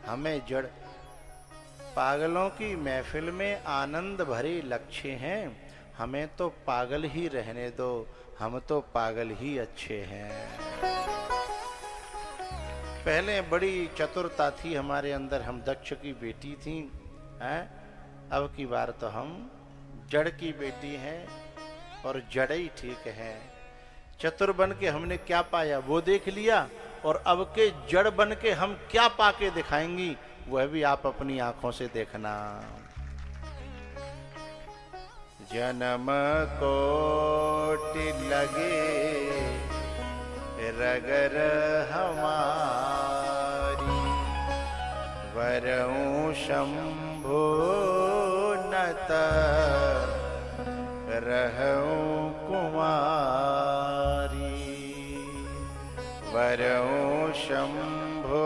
हमें जड़। पागलों की महफिल में आनंद भरे लक्ष्य हैं, हमें तो पागल ही रहने दो, हम तो पागल ही अच्छे हैं। पहले बड़ी चतुरता थी हमारे अंदर, हम दक्ष की बेटी थी हैं। अब की बार तो हम जड़ की बेटी हैं और जड़ ही ठीक है। चतुर बन के हमने क्या पाया वो देख लिया, और अब के जड़ बन के हम क्या पाके दिखाएंगी वह भी आप अपनी आंखों से देखना। जन्म कोटि लगे रगर हमारी, वरऊं शंभो नत रहूं कुमारी। वरऊं शंभो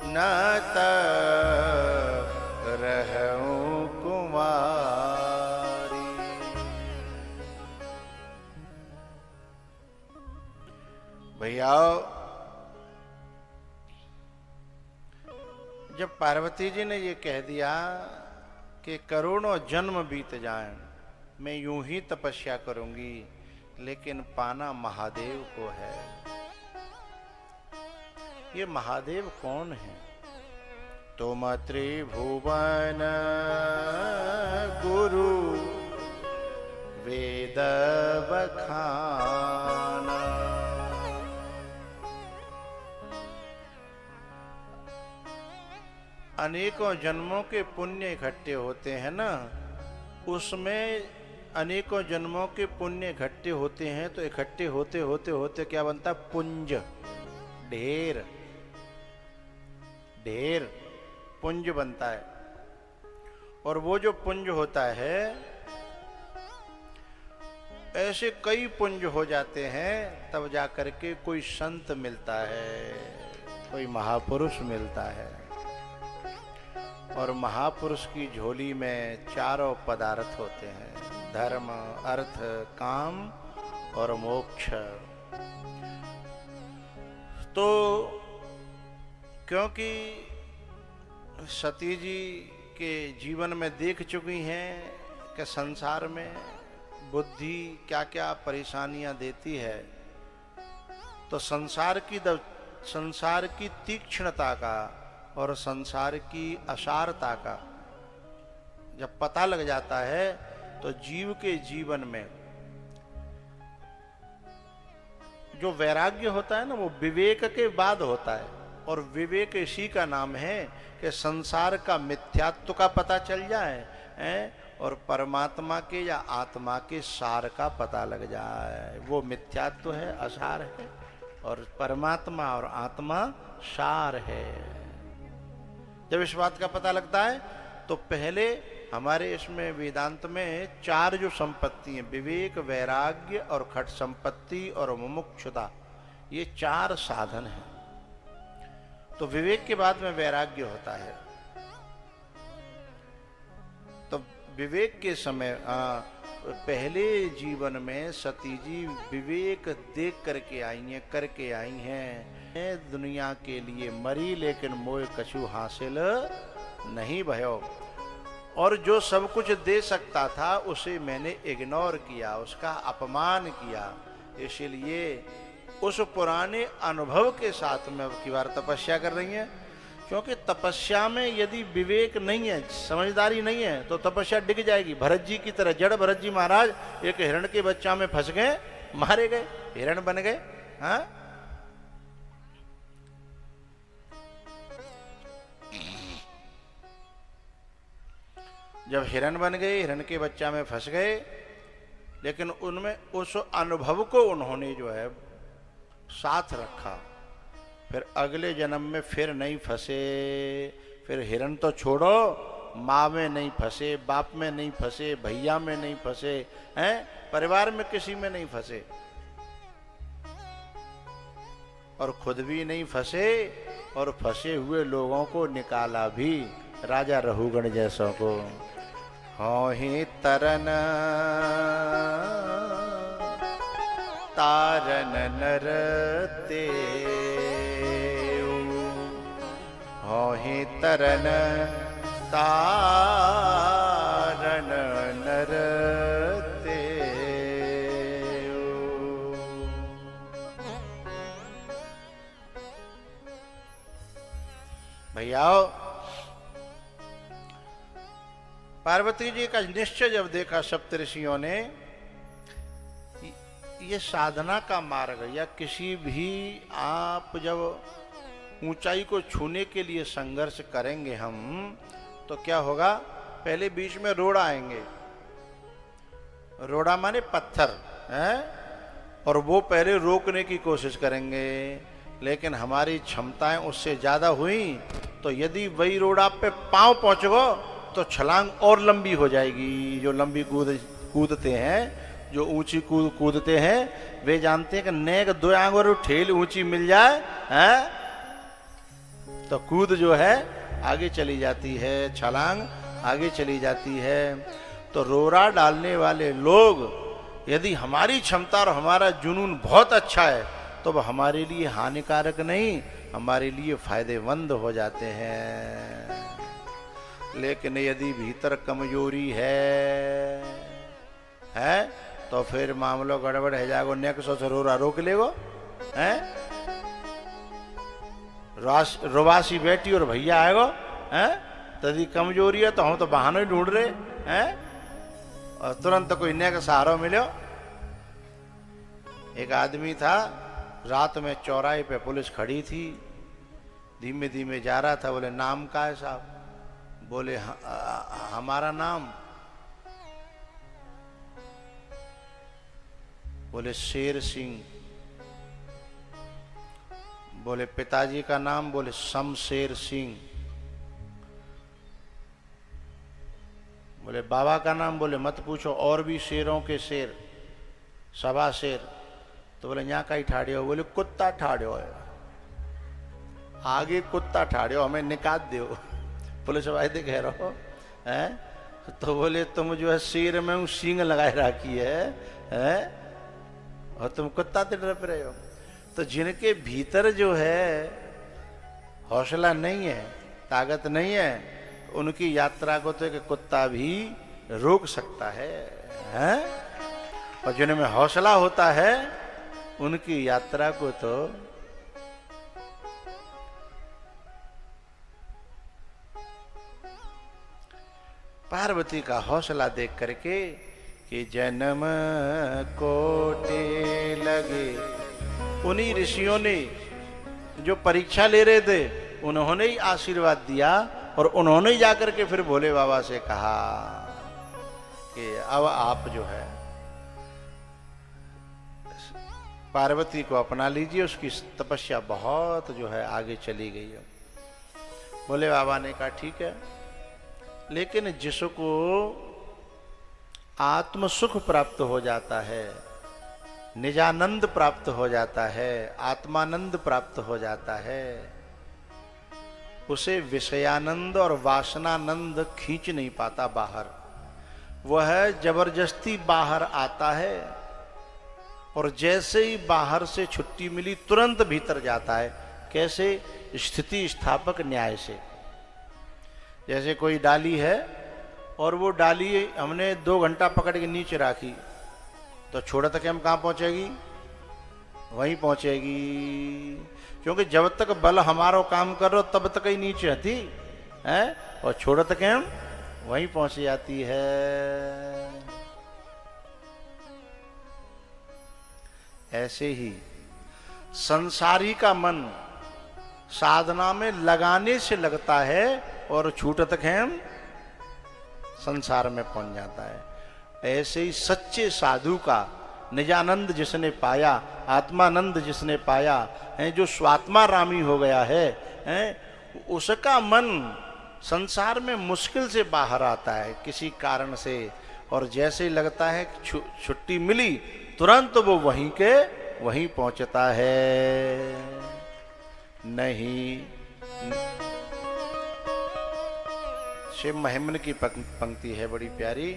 नत रहूं कुमारी। भैया जब पार्वती जी ने ये कह दिया कि करोड़ों जन्म बीत जाएं, मैं यूं ही तपस्या करूंगी, लेकिन पाना महादेव को है। ये महादेव कौन है? तुम त्रिभुवन गुरु वेद बखाना। अनेकों जन्मों के पुण्य इकट्ठे होते हैं ना, उसमें अनेकों जन्मों के पुण्य इकट्ठे होते हैं, तो इकट्ठे होते होते होते क्या बनता? पुंज, ढेर, ढेर पुंज बनता है। और वो जो पुंज होता है, ऐसे कई पुंज हो जाते हैं, तब जाकर के कोई संत मिलता है, कोई महापुरुष मिलता है। और महापुरुष की झोली में चारों पदार्थ होते हैं, धर्म, अर्थ, काम और मोक्ष। तो क्योंकि सती जी के जीवन में देख चुकी हैं कि संसार में बुद्धि क्या क्या परेशानियां देती है, तो संसार की तीक्ष्णता का और संसार की असारता का जब पता लग जाता है, तो जीव के जीवन में जो वैराग्य होता है ना, वो विवेक के बाद होता है। और विवेक इसी का नाम है कि संसार का मिथ्यात्व का पता चल जाए और परमात्मा के या आत्मा के सार का पता लग जाए। वो मिथ्यात्व है, असार है, और परमात्मा और आत्मा सार है। जब इस बात का पता लगता है, तो पहले हमारे इसमें वेदांत में चार जो संपत्ति हैं, विवेक, वैराग्य और खट संपत्ति और मुमुक्षुता, ये चार साधन हैं। तो विवेक के बाद में वैराग्य होता है। तो विवेक के समय पहले जीवन में सती जी विवेक देख करके आई हैं। दुनिया के लिए मरी, लेकिन मोह कछु हासिल नहीं भयो। और जो सब कुछ दे सकता था उसे मैंने इग्नोर किया, उसका अपमान किया। इसलिए उस पुराने अनुभव के साथ में अब की बार तपस्या कर रही हैं। क्योंकि तपस्या में यदि विवेक नहीं है, समझदारी नहीं है, तो तपस्या डिग जाएगी। भरत जी की तरह, जड़ भरत जी महाराज एक हिरण के बच्चा में फंस गए, मारे गए, हिरण बन गए। हाँ, जब हिरण बन गए, हिरण के बच्चा में फंस गए, लेकिन उनमें उस अनुभव को उन्होंने जो है साथ रखा। फिर अगले जन्म में फिर नहीं फंसे। फिर हिरण तो छोड़ो, माँ में नहीं फंसे, बाप में नहीं फंसे, भैया में नहीं फंसे, हैं, परिवार में किसी में नहीं फंसे, और खुद भी नहीं फंसे, और फंसे हुए लोगों को निकाला भी, राजा रहुगण जैसों को। हो ही तरन तारन नर ते, हो मोहि तरन तारण नर ते। भैया पार्वती जी का निश्चय जब देखा सप्तऋषियों ने, ये साधना का मार्ग, या किसी भी आप जब ऊंचाई को छूने के लिए संघर्ष करेंगे हम, तो क्या होगा, पहले बीच में रोड़ा आएंगे। रोड़ा माने पत्थर है, और वो पहले रोकने की कोशिश करेंगे, लेकिन हमारी क्षमताएं उससे ज्यादा हुई तो यदि वही रोड़ा पे पांव पहुंच गो तो छलांग और लंबी हो जाएगी। जो लंबी कूदते हैं, जो ऊंची कूदते हैं, वे जानते हैं कि नेक दो आंगुर ठेल ऊंची मिल जाए है तो कूद जो है आगे चली जाती है, छलांग आगे चली जाती है। तो रोड़ा डालने वाले लोग, यदि हमारी क्षमता और हमारा जुनून बहुत अच्छा है तो वह हमारे लिए हानिकारक नहीं, हमारे लिए फायदेमंद हो जाते हैं। लेकिन यदि भीतर कमजोरी है तो फिर मामलो गड़बड़ है जाएगो। नेक्स्ट से रोरा रोक लेगो है, रोवासी बेटी और भैया आएगो है, तो यदि कमजोरी है तो हम तो बहाने ही ढूंढ रहे हैं, और तुरंत कोई नेक सहारा मिलो। एक आदमी था, रात में चौराहे पे पुलिस खड़ी थी, धीमे धीमे जा रहा था। बोले नाम का है साहब? बोले हमारा नाम। बोले शेर सिंह। बोले पिताजी का नाम? बोले शमशेर सिंह। बोले बाबा का नाम? बोले मत पूछो, और भी शेरों के शेर, सवा शेर। तो बोले यहाँ का ही ठाड़ियो? बोले कुत्ता ठाड़ियो है, आगे कुत्ता ठाड़ियो, हमें निकाल दो। पुलिस वाले कह रहा हो हैं? तो बोले तुम जो है शेर में हूँ, सींग लगाए रखी है और तुम कुत्ता तड़प रहे हो। तो जिनके भीतर जो है हौसला नहीं है, ताकत नहीं है, उनकी यात्रा को तो एक कुत्ता भी रोक सकता है, हैं? और जिनमें हौसला होता है उनकी यात्रा को तो पार्वती का हौसला देख करके कि जन्म कोटे लगे, उन्हीं ऋषियों ने जो परीक्षा ले रहे थे उन्होंने ही आशीर्वाद दिया, और उन्होंने ही जाकर के फिर भोले बाबा से कहा कि अब आप जो है पार्वती को अपना लीजिए, उसकी तपस्या बहुत जो है आगे चली गई है। भोले बाबा ने कहा ठीक है, लेकिन जिसको आत्म सुख प्राप्त हो जाता है, निजानंद प्राप्त हो जाता है, आत्मानंद प्राप्त हो जाता है, उसे विषयानंद और वासनानंद खींच नहीं पाता बाहर। वह जबरदस्ती बाहर आता है, और जैसे ही बाहर से छुट्टी मिली तुरंत भीतर जाता है। कैसे? स्थिति स्थापक न्याय से। जैसे कोई डाली है और वो डाली हमने 2 घंटा पकड़ के नीचे रखी, तो छोड़ा तक हम कहाँ पहुंचेगी? वहीं पहुंचेगी, क्योंकि जब तक बल हमारो काम कर रहा तब तक ही नीचे हती है, और छोड़ा तक हम वहीं पहुंच जाती है। ऐसे ही संसारी का मन साधना में लगाने से लगता है और छूटत खेम संसार में पहुंच जाता है। ऐसे ही सच्चे साधु का निजानंद जिसने पाया, आत्मानंद जिसने पाया है, जो स्वात्मा रामी हो गया है, उसका मन संसार में मुश्किल से बाहर आता है किसी कारण से, और जैसे लगता है छुट्टी मिली तुरंत वो वहीं के वहीं पहुंचता है। नहीं, शिव महिमन की पंक्ति है बड़ी प्यारी,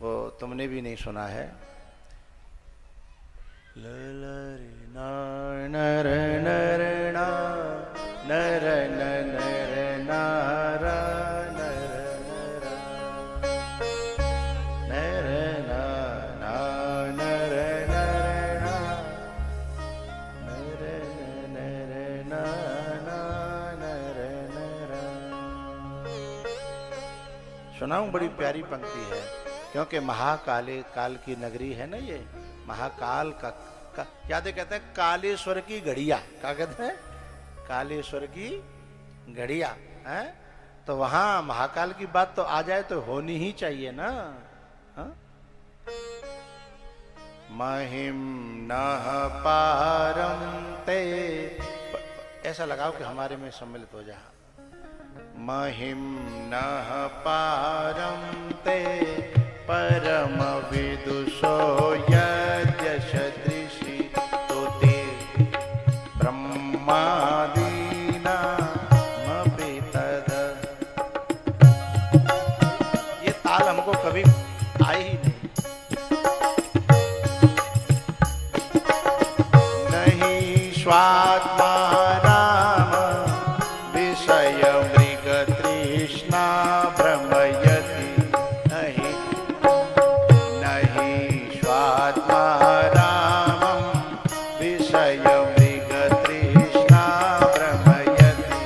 वो तुमने भी नहीं सुना है। नर नर नर नर नर नर सुनाऊं, बड़ी प्यारी पंक्ति है, क्योंकि महाकाले काल की नगरी है ना ये, महाकाल का याद है, कहते हैं कालेश्वर की घड़िया, क्या कहते हैं, कालेश्वर की घड़िया है, तो वहां महाकाल की बात तो आ जाए तो होनी ही चाहिए ना। हा? महिम नः पारम ते, ऐसा लगाओ कि हमारे में सम्मिलित हो जा। महिम नः पारम ते परम विदुषो यद्यशदृशि तुते ब्रह्मादीना मपितद। ये ताल हमको कभी आई ही नहीं। नहीं स्वात्मा राम विषय मृग तृष्णा भ्रमयति। नहीं नहीं स्वात्मा रामं विषय मृग तृष्णा भ्रमयति।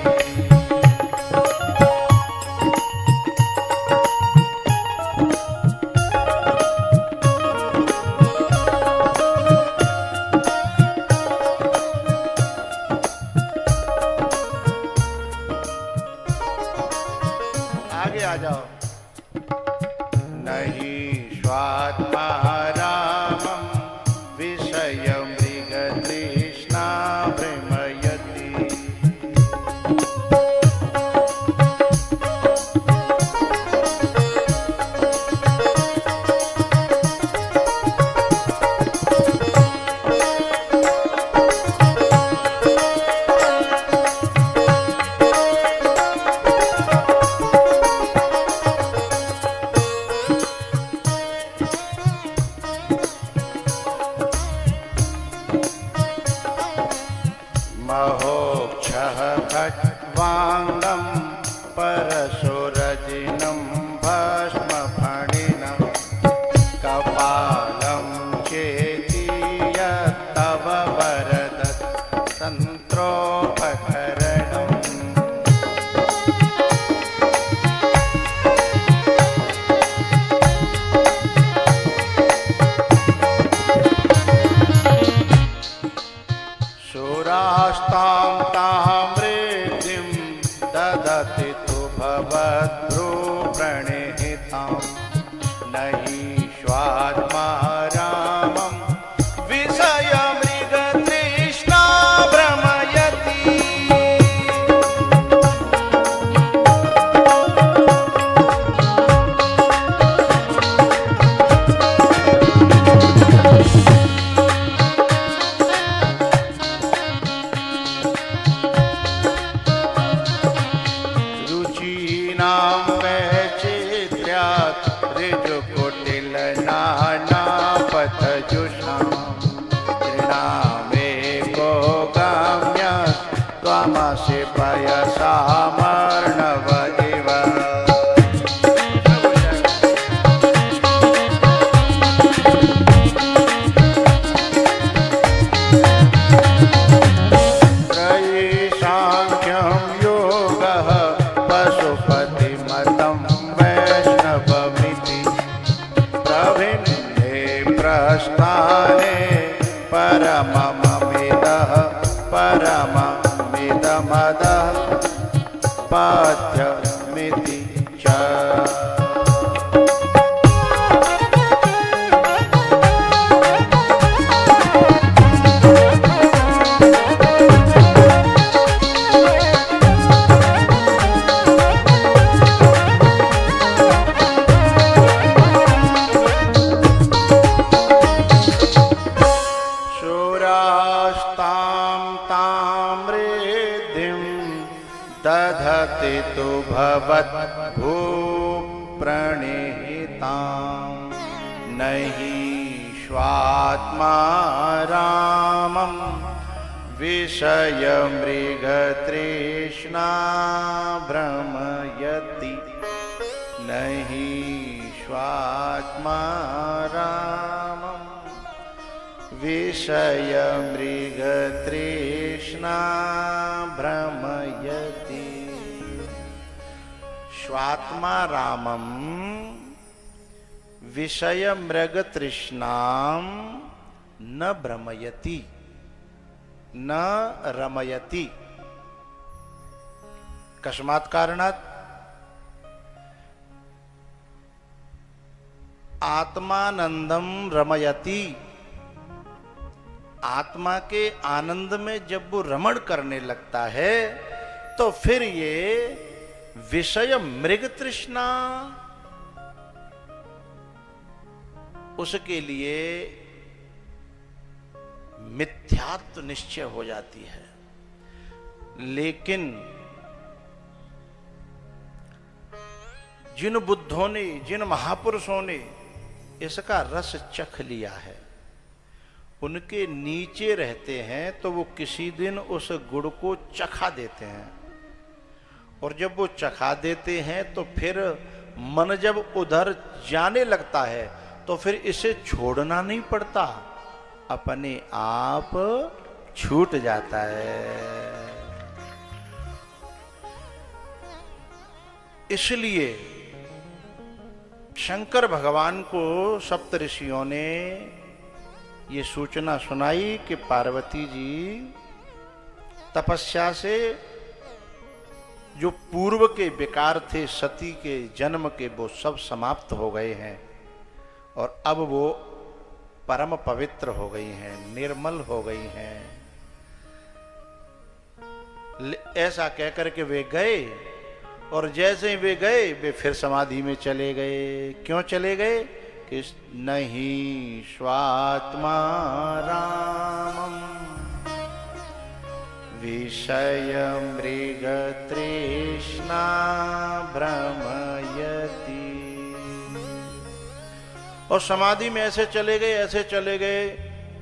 आगे आ जाओ। नहीं स्वात्मा रामं विषय मृग तृष्णा भ्रमयति। महोक्षः खट्वाङ्गं परशुरजिनं भस्मफणिनं कपालं चेति यत्तव वरदत् तन्त्रोपकरणम्। शूरास्तां ताम्रेतिं ददति तु भवद्भ्रूप्रणिहितां। नहि स्वात्मा रामं विषय मृग तृष्णा भ्रमयति। रुचीनां वैचित्र्यात् ऋजुकुटिलनानापथजुषां तृणामेको गाम्यस्त्वमसि पयसामर्णव इव। त्रयी सांख्यं योगः पशुपतिमतं वैष्णवमिति। प्रभिन्ने प्रस्थाने परमममिदः परममिदमदः पाठ्यमिति च। शूरास्तां ताम्रेधिं दधति तु भवद्भूप्रणिहितां। नहि स्वात्मा रामं विषय मृग तृष्णा भ्रमयति नहीं स्वात्मा रामम्। विषय मृग तृष्णा भ्रमयति स्वात्मा रामम् विषय मृग तृष्णाम न भ्रमयति न रमयति। कस्मात् कारणात् आत्मानंदम रमयति। आत्मा के आनंद में जब वो रमण करने लगता है तो फिर ये विषय मृग तृष्णा उसके लिए मिथ्यात्व निश्चय हो जाती है। लेकिन जिन बुद्धों ने, जिन महापुरुषों ने इसका रस चख लिया है, उनके नीचे रहते हैं तो वो किसी दिन उस गुड़ को चखा देते हैं, और जब वो चखा देते हैं तो फिर मन जब उधर जाने लगता है तो फिर इसे छोड़ना नहीं पड़ता, अपने आप छूट जाता है। इसलिए शंकर भगवान को सप्त ऋषियों ने ये सूचना सुनाई कि पार्वती जी तपस्या से जो पूर्व के विकार थे सती के जन्म के, वो सब समाप्त हो गए हैं और अब वो परम पवित्र हो गई हैं, निर्मल हो गई हैं। ऐसा कहकर के वे गए, और जैसे ही वे गए वे फिर समाधि में चले गए। क्यों चले गए? कि नहीं स्वात्मा रामम विषय मृग तृष्णा भ्रमयति। और समाधि में ऐसे चले गए, ऐसे चले गए।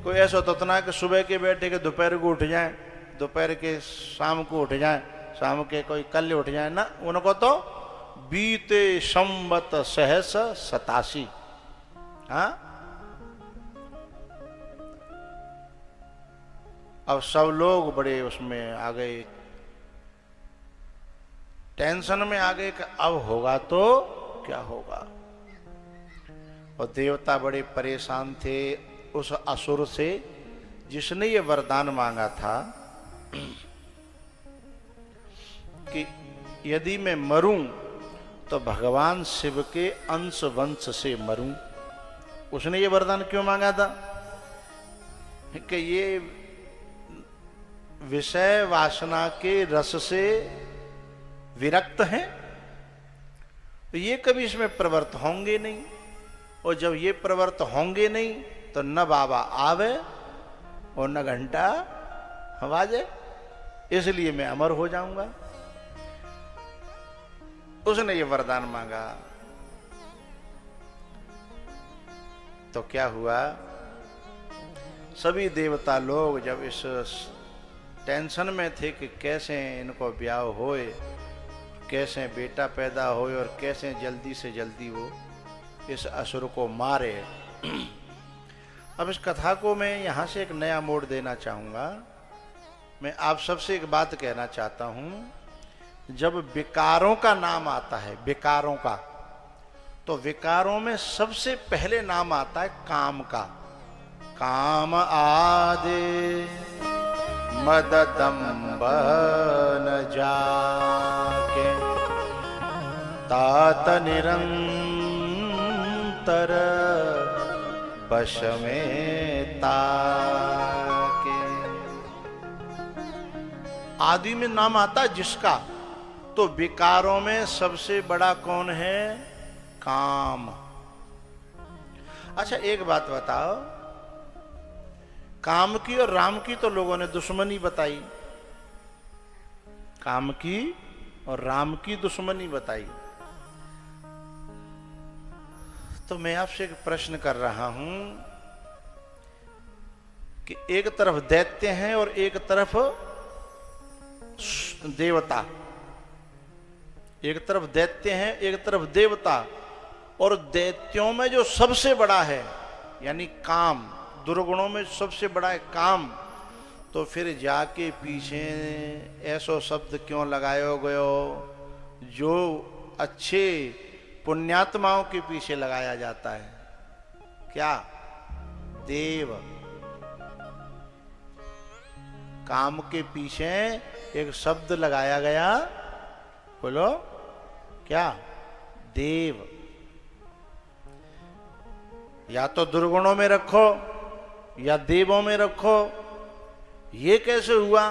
कोई ऐसा होता ना कि सुबह के बैठे के दोपहर को उठ जाए, दोपहर के शाम को उठ जाए, शाम के कोई कल उठ जाए ना, उनको तो बीते संवत सहस 87। हाँ, अब सब लोग बड़े उसमें आ गए, टेंशन में आ गए कि अब होगा तो क्या होगा। और देवता बड़े परेशान थे उस असुर से जिसने ये वरदान मांगा था कि यदि मैं मरूं तो भगवान शिव के अंश वंश से मरूं। उसने ये वरदान क्यों मांगा था? कि ये विषय वासना के रस से विरक्त हैं, तो ये कभी इसमें प्रवृत्त होंगे नहीं, और जब ये प्रवृत्त होंगे नहीं तो न बाबा आवे और न घंटा बाजे, इसलिए मैं अमर हो जाऊंगा। उसने ये वरदान मांगा तो क्या हुआ? सभी देवता लोग जब इस टेंशन में थे कि कैसे इनको ब्याह होए, कैसे बेटा पैदा होए और कैसे जल्दी से जल्दी वो इस असुर को मारे। अब इस कथा को मैं यहाँ से एक नया मोड़ देना चाहूँगा। मैं आप सबसे एक बात कहना चाहता हूँ, जब विकारों का नाम आता है, विकारों का, तो विकारों में सबसे पहले नाम आता है काम का। काम आदि मददम्ब न जाके तात निरंतर बश में ताके। आदि में नाम आता है जिसका, तो विकारों में सबसे बड़ा कौन है? काम। अच्छा एक बात बताओ, काम की और राम की तो लोगों ने दुश्मनी बताई, काम की और राम की दुश्मनी बताई। तो मैं आपसे एक प्रश्न कर रहा हूं कि एक तरफ दैत्य हैं और एक तरफ देवता। एक तरफ दैत्य हैं, एक तरफ देवता। और दैत्यों में जो सबसे बड़ा है यानी काम, दुर्गुणों में सबसे बड़ा है काम। तो फिर जाके पीछे ऐसो शब्द क्यों लगायो गयो जो अच्छे पुण्यात्माओं के पीछे लगाया जाता है? क्या? देव। काम के पीछे एक शब्द लगाया गया, बोलो क्या? देव। या तो दुर्गुणों में रखो या देवों में रखो। ये कैसे हुआ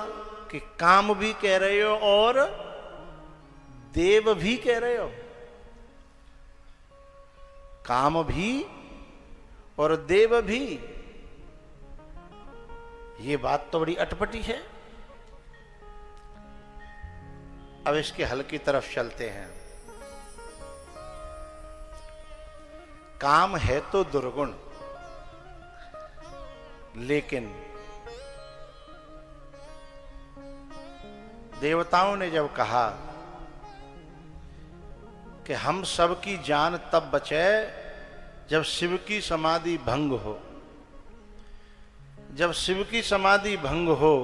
कि काम भी कह रहे हो और देव भी कह रहे हो? काम भी और देव भी, ये बात तो बड़ी अटपटी है। अब इसके हल की तरफ चलते हैं। काम है तो दुर्गुण, लेकिन देवताओं ने जब कहा कि हम सब की जान तब बचे जब शिव की समाधि भंग हो, जब शिव की समाधि भंग हो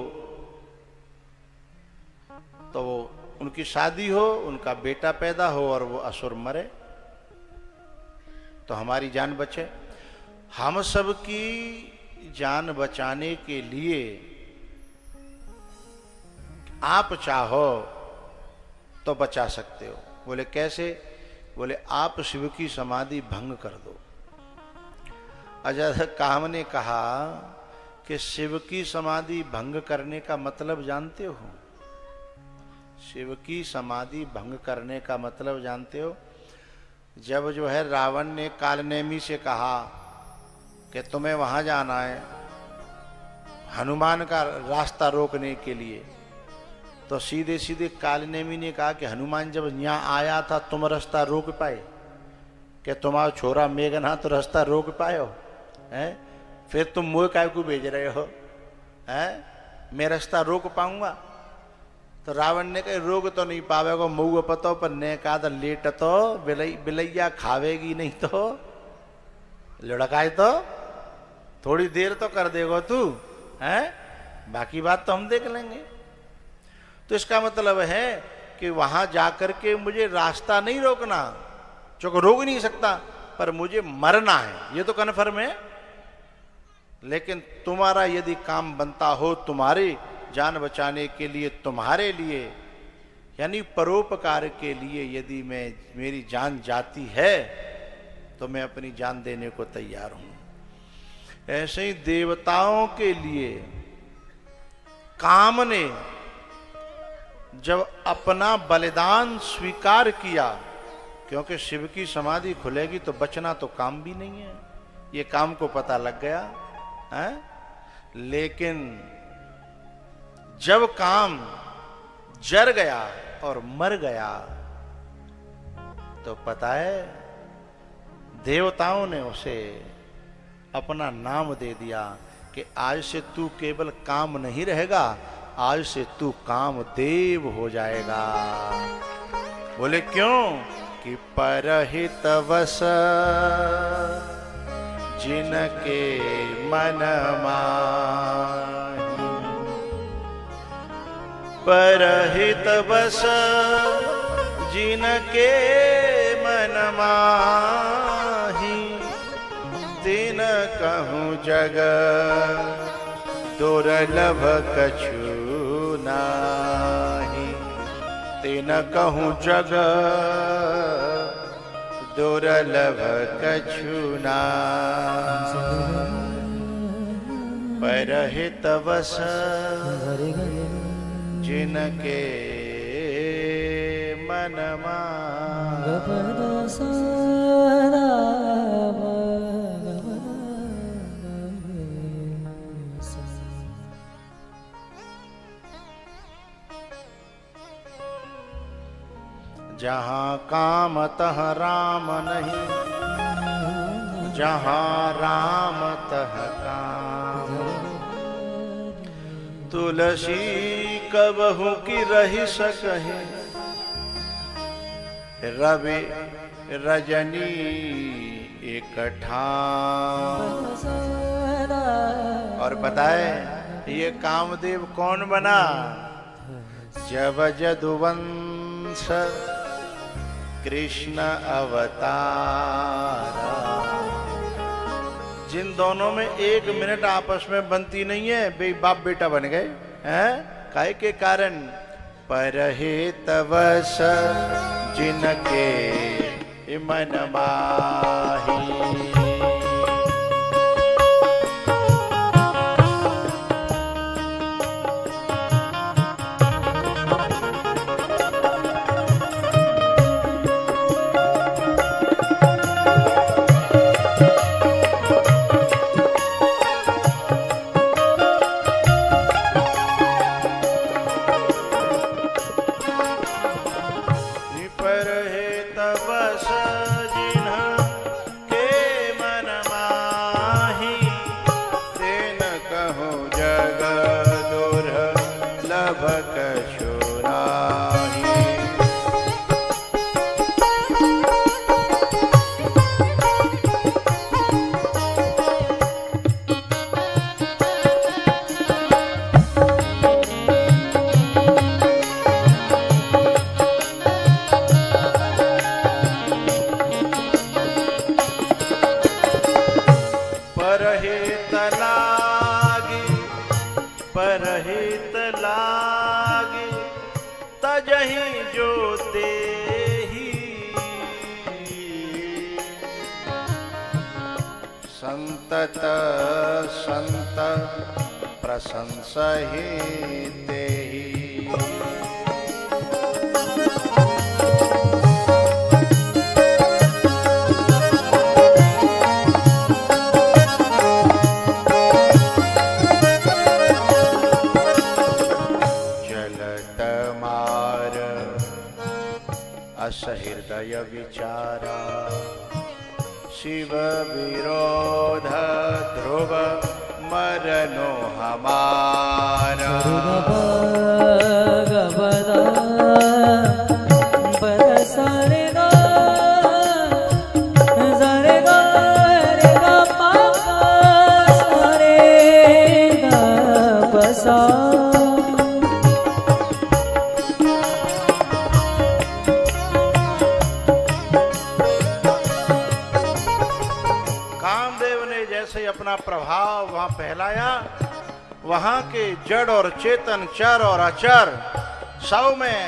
तो वो उनकी शादी हो, उनका बेटा पैदा हो और वो असुर मरे तो हमारी जान बचे। हम सब की जान बचाने के लिए आप चाहो तो बचा सकते हो। बोले कैसे? बोले आप शिव की समाधि भंग कर दो। अजय काम ने कहा कि शिव की समाधि भंग करने का मतलब जानते हो? शिव की समाधि भंग करने का मतलब जानते हो? जब जो है रावण ने कालनेमी से कहा कि तुम्हें वहां जाना है हनुमान का रास्ता रोकने के लिए, तो सीधे सीधे कालनेमी ने कहा कि हनुमान जब यहाँ आया था तुम रास्ता रोक पाए? कि तुम्हारा छोरा मेघनाथ रास्ता रोक पाए हो? हैं? फिर तुम मुझे काय को भेज रहे हो? हैं? मैं रास्ता रोक पाऊंगा? तो रावण ने कहा रोक तो नहीं पावेगा मुँह पतो, पर ने कहा था लेट तो बिलैया खावेगी नहीं तो लड़काए तो थोड़ी देर तो कर देगा तू, हैं? बाकी बात तो हम देख लेंगे। तो इसका मतलब है कि वहां जाकर के मुझे रास्ता नहीं रोकना, चूंकि रोक नहीं सकता, पर मुझे मरना है, ये तो कन्फर्म है। लेकिन तुम्हारा यदि काम बनता हो, तुम्हारी जान बचाने के लिए, तुम्हारे लिए यानी परोपकार के लिए यदि मेरी जान जाती है तो मैं अपनी जान देने को तैयार हूं। ऐसे ही देवताओं के लिए काम ने जब अपना बलिदान स्वीकार किया, क्योंकि शिव की समाधि खुलेगी तो बचना तो काम भी नहीं है, ये काम को पता लग गया है। लेकिन जब काम जर गया और मर गया तो पता है देवताओं ने उसे अपना नाम दे दिया कि आज से तू केवल काम नहीं रहेगा, आज से तू कामदेव हो जाएगा। बोले क्यों? कि परहित वस जिनके मन माही, परहित वस जिनके मन माही, दिन कहूँ जग दुर्लभ कछु नाही, तीन कहूँ जग दुर्लभ कछु नाही। परहित वस जिनके मन जहाँ काम तह राम नहीं, जहाँ राम तह काम, तुलसी कबहू की रही सकहे, रवि रजनी एक ठाम। और बताए ये कामदेव कौन बना? जब जदुवंश कृष्ण अवतार। जिन दोनों में एक मिनट आपस में बनती नहीं है, बे बाप बेटा बन गए हैं। काहे के कारण? परहित वश जिनके मन माही। परहित लागे तजहि जो देहि। संतत संत प्रशंसहि तेहि। असहृदय विचारा शिव विरोध ध्रुव मरनो हमारा। अपना प्रभाव वहां फैलाया, वहां के जड़ और चेतन, चर और अचर सब में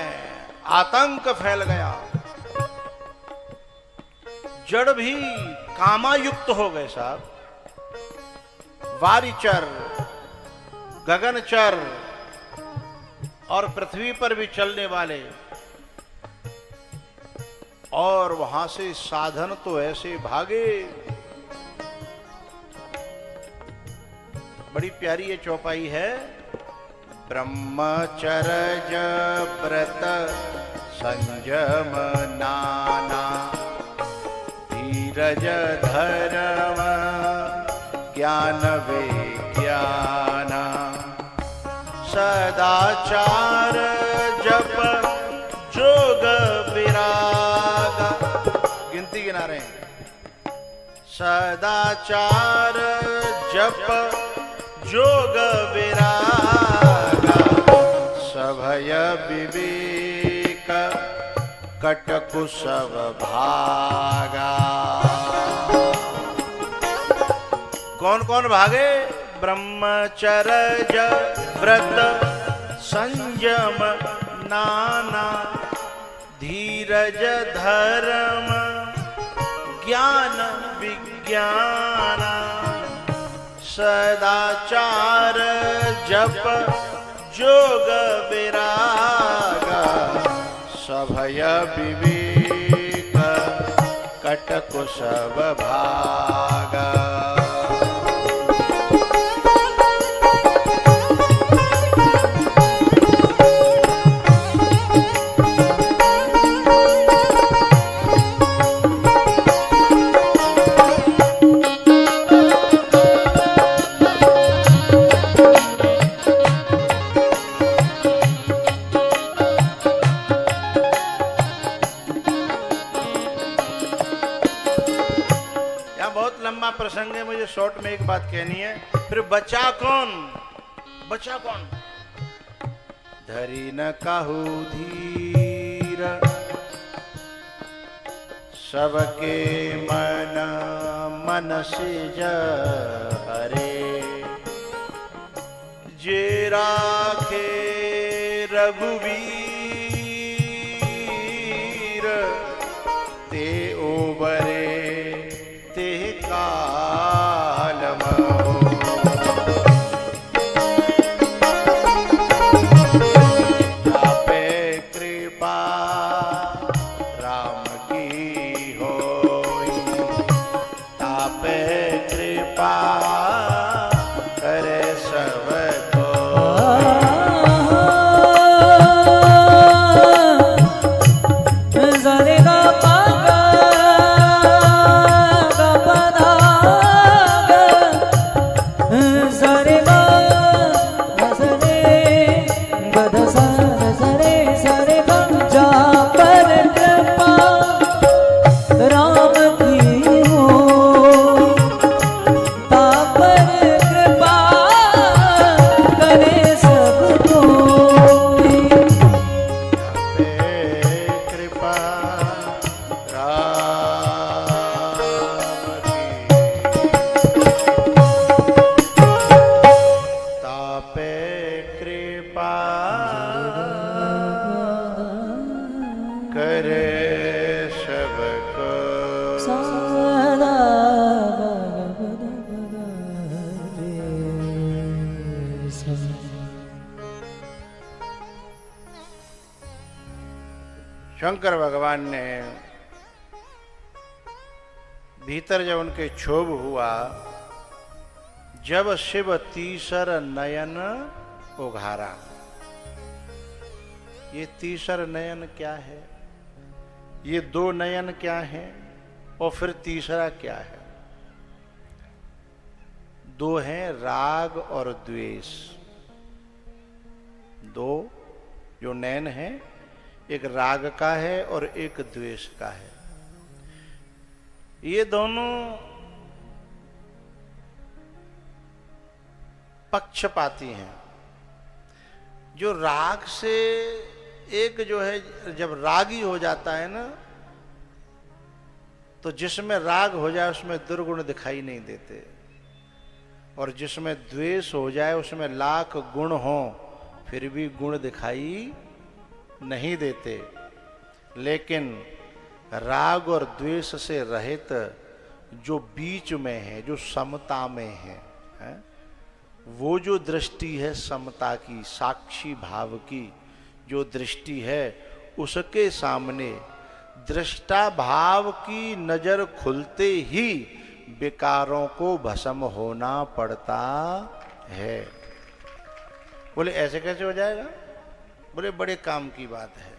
आतंक फैल गया। जड़ भी कामायुक्त हो गए साहब। वारिचर, गगनचर और पृथ्वी पर भी चलने वाले, और वहां से साधन तो ऐसे भागे। बड़ी प्यारी ये चौपाई है। ब्रह्मचर्य व्रत संयम नाना, धीरज धर्म ज्ञान विज्ञान, सदाचार जप जोग विराग। गिनती गिना रहे हैं। सदाचार जप जोग विराग, सभय विवेक कटकुशव भागा। कौन कौन भागे? ब्रह्मचर्य व्रत संयम नाना, धीरज धर्म ज्ञान विज्ञान, सदाचार जप जोग विराग, सभय विवेक कटकुशव भागा। लंबा प्रसंग है, मुझे शॉर्ट में एक बात कहनी है। फिर बचा कौन? बचा कौन? धरी न काहू धीर सबके मन से जरे, जे राखे रघुवीर ते ओबरे ते काल महो। जापे कृपा राम की होई, तापे कृपा करे सब शंकर भगवान ने भीतर जब उनके क्षोभ हुआ, जब शिव तीसर नयन उघारा। ये तीसर नयन क्या है? ये दो नयन क्या है और फिर तीसरा क्या है? दो हैं राग और द्वेष। दो जो नयन है, एक राग का है और एक द्वेष का है। ये दोनों पक्षपाती हैं। जो राग से एक जो है, जब रागी हो जाता है ना, तो जिसमें राग हो जाए उसमें दुर्गुण दिखाई नहीं देते, और जिसमें द्वेष हो जाए उसमें लाख गुण हो फिर भी गुण दिखाई नहीं देते। लेकिन राग और द्वेष से रहित जो बीच में है, जो समता में है, वो जो दृष्टि है समता की, साक्षी भाव की जो दृष्टि है, उसके सामने दृष्टा भाव की नजर खुलते ही विकारों को भस्म होना पड़ता है। बोले ऐसे कैसे हो जाएगा? बोले बड़े काम की बात है,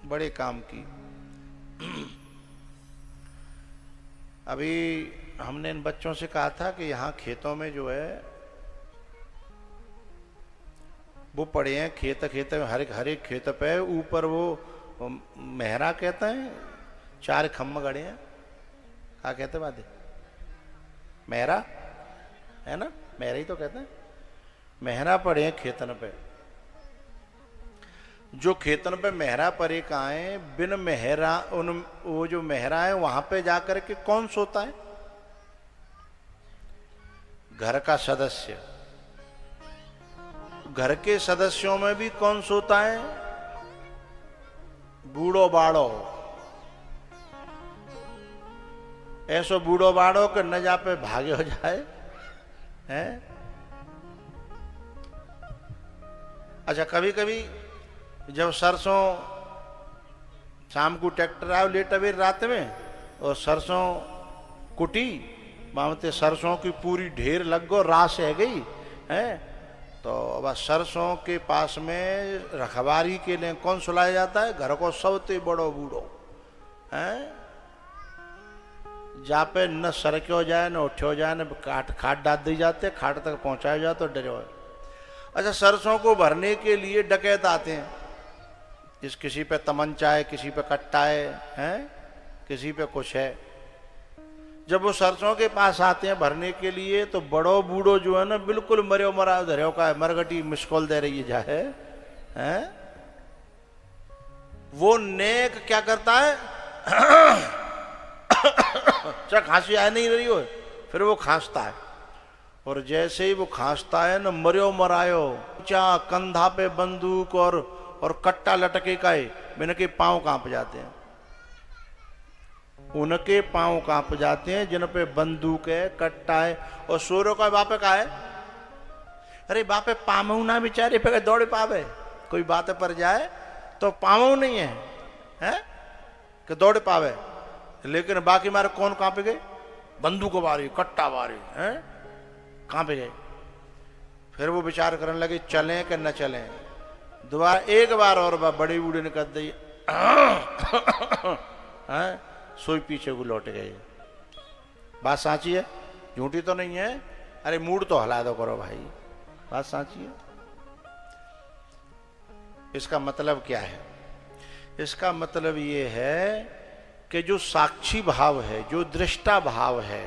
बड़े काम की। अभी हमने इन बच्चों से कहा था कि यहाँ खेतों में जो है वो पड़े हैं, खेत में हर एक खेत पे ऊपर वो मेहरा कहते हैं, 4 खम्भ गड़े हैं। क्या कहते बात है? मेहरा है ना, मेहरा ही तो कहते हैं। मेहरा पड़े हैं खेतन पे। जो खेतन पे मेहरा परे कहाँ है? बिन मेहरा, वो जो मेहरा है वहां पे जाकर के कौन सोता है? घर का सदस्य। घर के सदस्यों में भी कौन सोता है? बूढ़ो बाड़ो। ऐसो बूढ़ो बाड़ो के न जा पे भागे हो जाए हैं। अच्छा, कभी कभी जब सरसों शाम को ट्रैक्टर आयो लेट अबेर रात में और सरसों कुटी, मामते सरसों की पूरी ढेर लग गो, रास है गई है, तो अब सरसों के पास में रखवारी के लिए कौन सुलाया जाता है? घर को सबसे बड़ो बूढ़ो है। जहाँ पे न सरक्यो जाए न उठ्यो जाए, न खाट डाल दी जाते, खाट तक पहुंचाया जाए तो डरे हो। अच्छा, सरसों को भरने के लिए डकैत आते हैं, किसी पे तमंचा है, किसी पे कट्टा है, किसी पे कुछ है। जब वो सरसों के पास आते हैं भरने के लिए तो बड़ो बूढ़ो जो है ना बिल्कुल मरो मरा धर्यो का मरगटी मिसकॉल दे रही है हैं? वो नेक क्या करता है चाहे खांसी आ नहीं रही हो फिर वो खांसता है, और जैसे ही वो खांसता है ना मरियो मरायो ऊंचा कंधा पे बंदूक और कट्टा लटके का है, मैंने के पांव कांप जाते हैं, उनके पांव कांप जाते हैं जिन पे बंदूक है कट्टा है। और सूर्य का बापे का है, अरे बापे पामऊ ना बेचारे पे दौड़े पावे, कोई बात पर जाए तो पामऊ नहीं है, हैं कि दौड़े पावे, लेकिन बाकी मारे कौन कांपे गए, बंदूक बारी कट्टा बारी हैं कांपे गए। फिर वो विचार करने लगे चलें कि न चलें, दोबारा एक बार और बड़ी बूढ़ी ने कर दी हैं, सोई पीछे को लौट गए। बात साची है, झूठी तो नहीं है, अरे मूड तो हिला दो करो भाई, बात साची है। इसका मतलब क्या है, इसका मतलब ये है कि जो साक्षी भाव है, जो दृष्टा भाव है,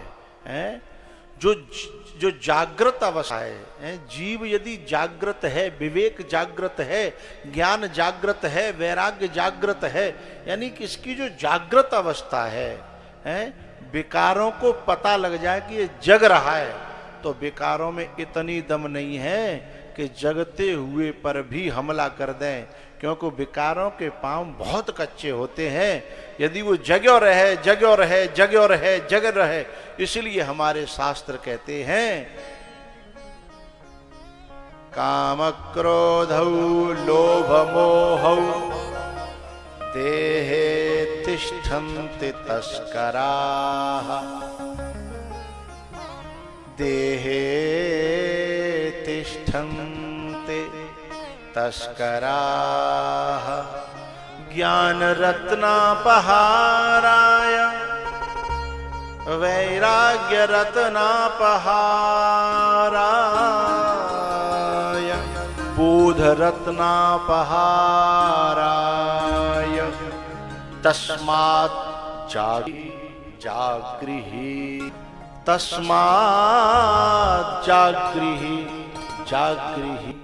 जो जागृत अवस्था है, जीव यदि जागृत है, विवेक जागृत है, ज्ञान जागृत है, वैराग्य जागृत है, यानी कि इसकी जो जागृत अवस्था है, विकारों को पता लग जाए कि ये जग रहा है, तो विकारों में इतनी दम नहीं है कि जगते हुए पर भी हमला कर दें, क्योंकि विकारों के पांव बहुत कच्चे होते हैं। यदि वो जग्यो रहे जग्यो रहे जग्यो रहे जग रहे, इसलिए हमारे शास्त्र कहते हैं काम क्रोधौ लोभ मोहौ देहे तिष्ठन्ति तस्कराः, देहे तिष्ठन्ति तस्कराः, ज्ञान रत्नापहाराय वैराग्य रत्नापहाराय बोध रत्नापहाराय तस्मात् जागृहि, तस्मात् जागृहि जागृहि।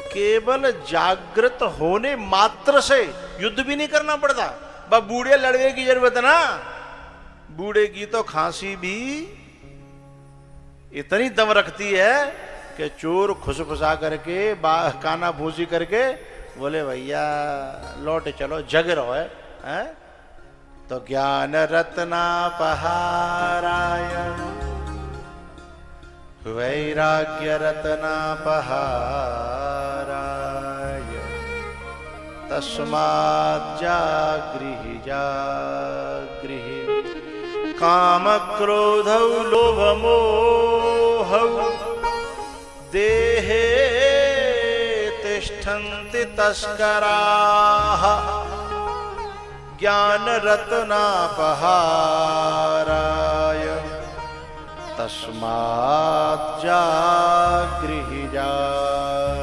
केवल जागृत होने मात्र से युद्ध भी नहीं करना पड़ता, बस बूढ़े लड़वे की जरूरत ना, बूढ़े की तो खांसी भी इतनी दम रखती है कि चोर खुसखुसा करके काना भूसी करके बोले भैया लौट चलो जग रहो है? तो ज्ञान रत्नापहाराय वैराग्य रत्नापहाराय तस्मात् जागृहि जागृहि। काम क्रोधौ लोभ मोहौ देहे तिष्ठन्ति तस्कराः, ज्ञान रत्नापहाराय तस्मात् जागृहि जागृहि।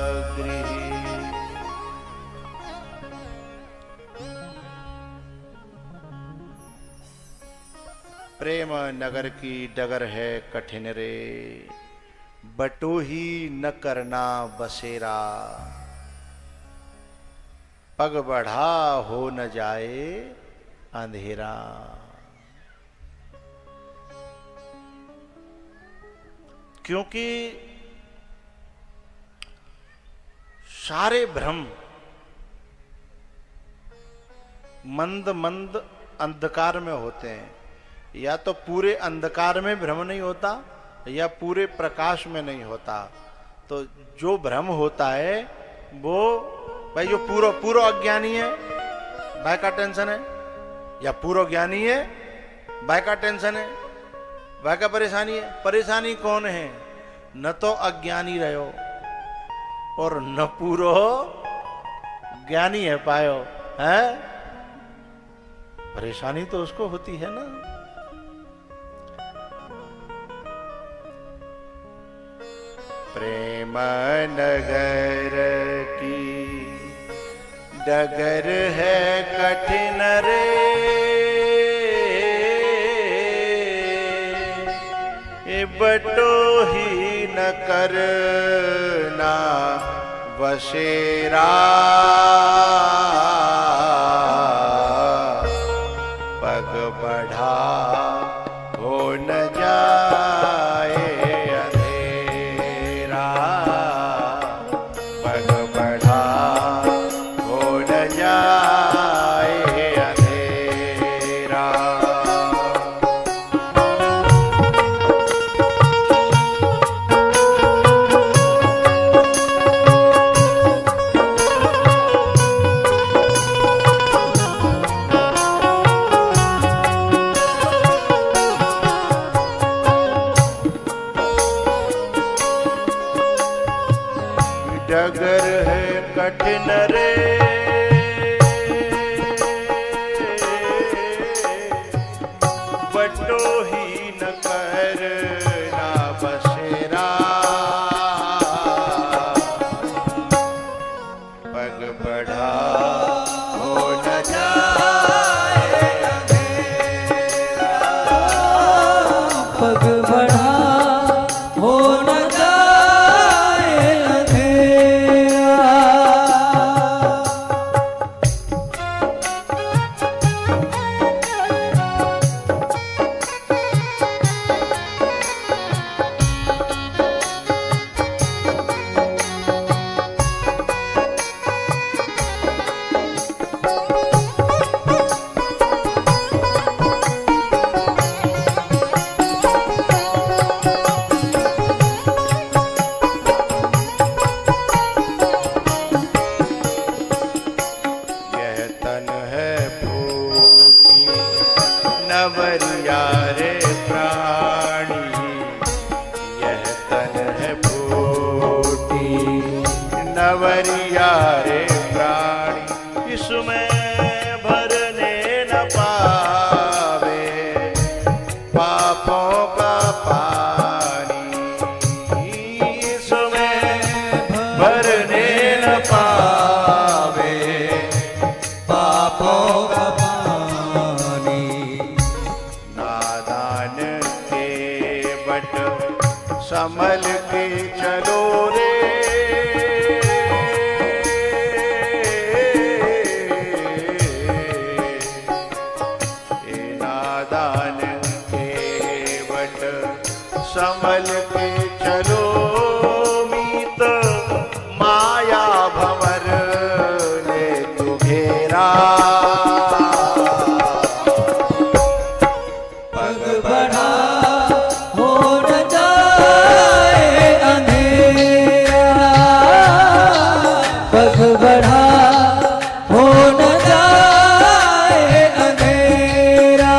प्रेम नगर की डगर है कठिन रे, बटोही न करना बसेरा, पग बढ़ा हो न जाए अंधेरा। क्योंकि सारे भ्रम मंद मंद अंधकार में होते हैं, या तो पूरे अंधकार में भ्रम नहीं होता या पूरे प्रकाश में नहीं होता। तो जो भ्रम होता है वो भाई जो पूरा अज्ञानी है भाई का टेंशन है, या पूरा ज्ञानी है भाई का टेंशन है, भाई का परेशानी है। परेशानी कौन है, न तो अज्ञानी रहो और न पूरो ज्ञानी है पायो है, परेशानी तो उसको होती है ना। प्रेम नगर की डगर है कठिन रे बटो ही न करना बसेरा पग बढ़ा हो न जाए अंधेरा पग बढ़ा हो न जाए अंधेरा। डगर है कठिन रे बटो ही न करना बसेरा पग बढ़ा हो न जाए अंधेरा पग बढ़ा हो न नवरिया रे प्राणी यह तन है फूटी नवरिया रे प्राणी इसमें भरने न पावे पापों का पानी इसमें भरने न पावे पापों का संभल के चलो रे नादान के बट संभल के चलो मीत माया भंवर ले तू घेरा पग बढ़ा पग बढ़ा हो न जाए अंधेरा।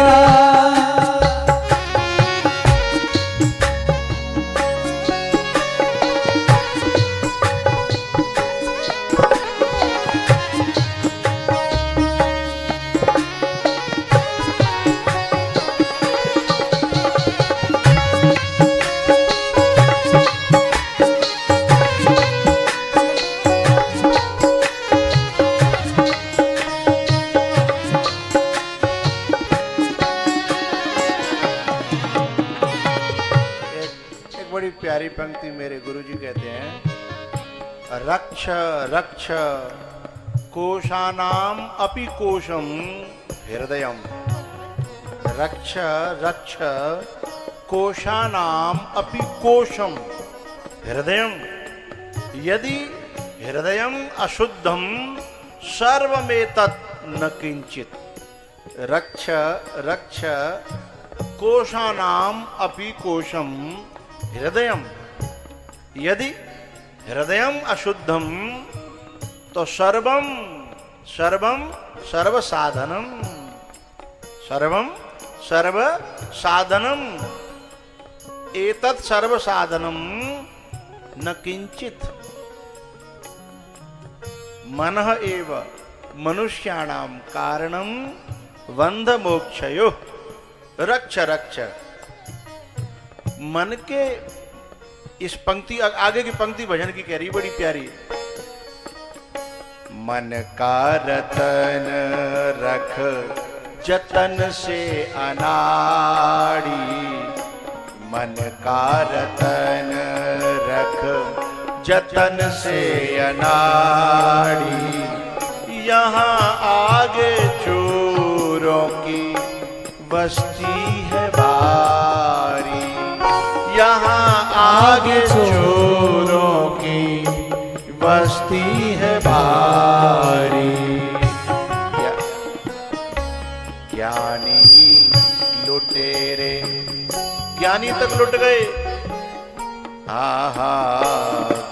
बड़ी प्यारी पंक्ति मेरे गुरुजी कहते हैं रक्ष रक्ष कोशानाम अपि कोशम हृदयम रक्ष रक्ष कोशानाम अपि कोशम हृदयम यदि हृदयम अशुद्धम सर्वमेतत् न किंचित रक्ष रक्ष कोशानाम अपि कोशम हृदयम यदि हृदयम अशुद्धम तो सर्वम सर्वम सर्व साधनम सर्वम सर्व साधनम एतत् सर्व साधनम न किंचित मनः एव मनुष्याणाम कारणम बंध मोक्षयो रक्ष रक्ष मन के इस पंक्ति आगे की पंक्ति भजन की कह रही बड़ी प्यारी मन का रतन रख जतन से अनाड़ी, मन का रतन रख जतन से अनाड़ी। यहाँ आगे चोरों की बस्ती है भारी, यहाँ आगे चोरों की बस्ती है भारी। ज्ञानी लुटेरे ज्ञानी तक लुट गए, हा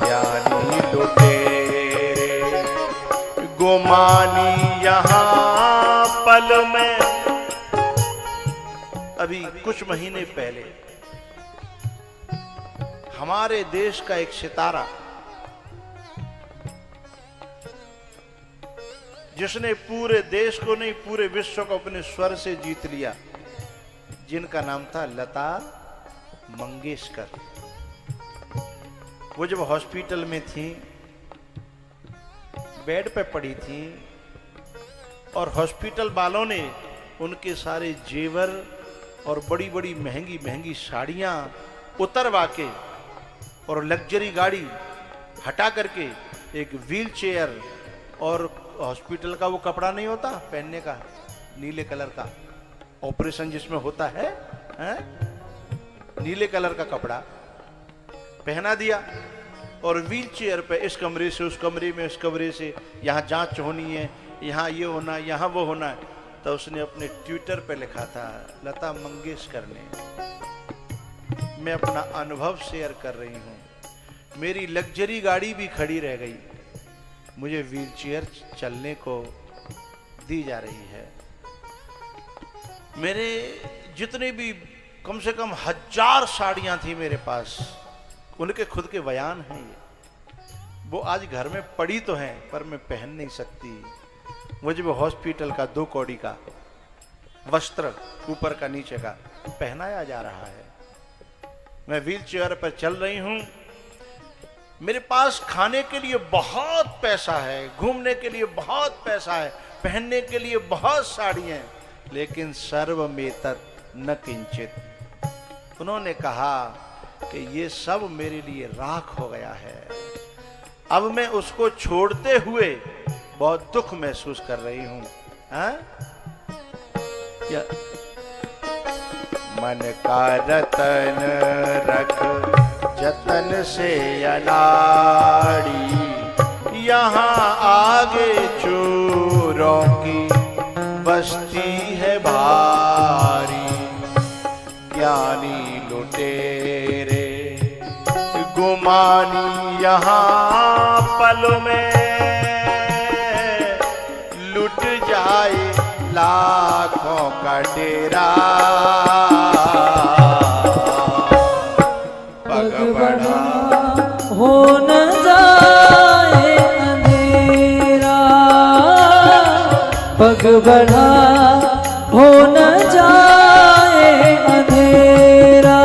ज्ञानी लुटेरे गुमानी यहाँ पल में। अभी कुछ महीने पहले हमारे देश का एक सितारा, जिसने पूरे देश को नहीं पूरे विश्व को अपने स्वर से जीत लिया, जिनका नाम था लता मंगेशकर। वो जब हॉस्पिटल में थी, बेड पे पड़ी थी, और हॉस्पिटल वालों ने उनके सारे जेवर और बड़ी बड़ी महंगी महंगी साड़ियां उतरवा के और लग्जरी गाड़ी हटा करके एक व्हील चेयर और हॉस्पिटल का वो कपड़ा नहीं होता पहनने का, नीले कलर का, ऑपरेशन जिसमें होता है, नीले कलर का कपड़ा पहना दिया, और व्हील चेयर पे इस कमरे से उस कमरे में, इस कमरे से, यहाँ जांच होनी है, यहाँ ये होना, यहाँ वो होना है। तो उसने अपने ट्विटर पे लिखा था, लता मंगेशकर ने, मैं अपना अनुभव शेयर कर रही हूँ, मेरी लग्जरी गाड़ी भी खड़ी रह गई, मुझे व्हील चेयर चलने को दी जा रही है। मेरे जितने भी कम से कम 1000 साड़ियां थी मेरे पास, उनके खुद के बयान हैं ये, वो आज घर में पड़ी तो हैं पर मैं पहन नहीं सकती। मुझे वो हॉस्पिटल का 2 कौड़ी का वस्त्र ऊपर का नीचे का पहनाया जा रहा है। मैं व्हील चेयर पर चल रही हूं, मेरे पास खाने के लिए बहुत पैसा है, घूमने के लिए बहुत पैसा है, पहनने के लिए बहुत साड़ियां, लेकिन सर्वमेतत् न किंचित। उन्होंने कहा कि ये सब मेरे लिए राख हो गया है, अब मैं उसको छोड़ते हुए बहुत दुख महसूस कर रही हूं। क्या मन का रतन रख जतन से अनाड़ी, यहाँ आगे चोरों की बस्ती है भारी। ज्ञानी लुटेरे गुमानी यहाँ पल में, लुट जाए लाखों का डेरा। पग बढ़ा हो न जाए अंधेरा, पग बढ़ा हो न जाए अंधेरा।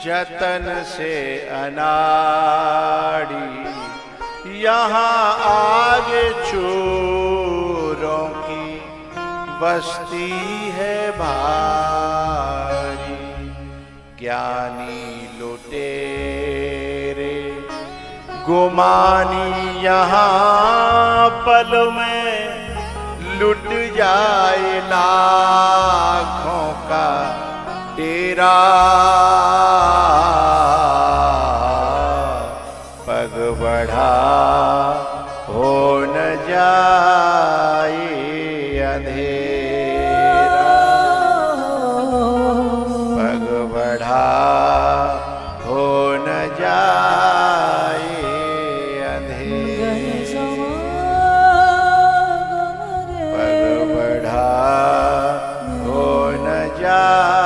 जतन से अनाड़ी, यहाँ आगे चोरों की बस्ती है भारी। ज्ञानी लुटेरे गुमानी यहाँ पल में लुट जाए लाखों का तेरा। पग बढ़ा हो न जाए अंधेरा, पग बढ़ा हो न जाए अंधेरा, पग बढ़ा हो न जाए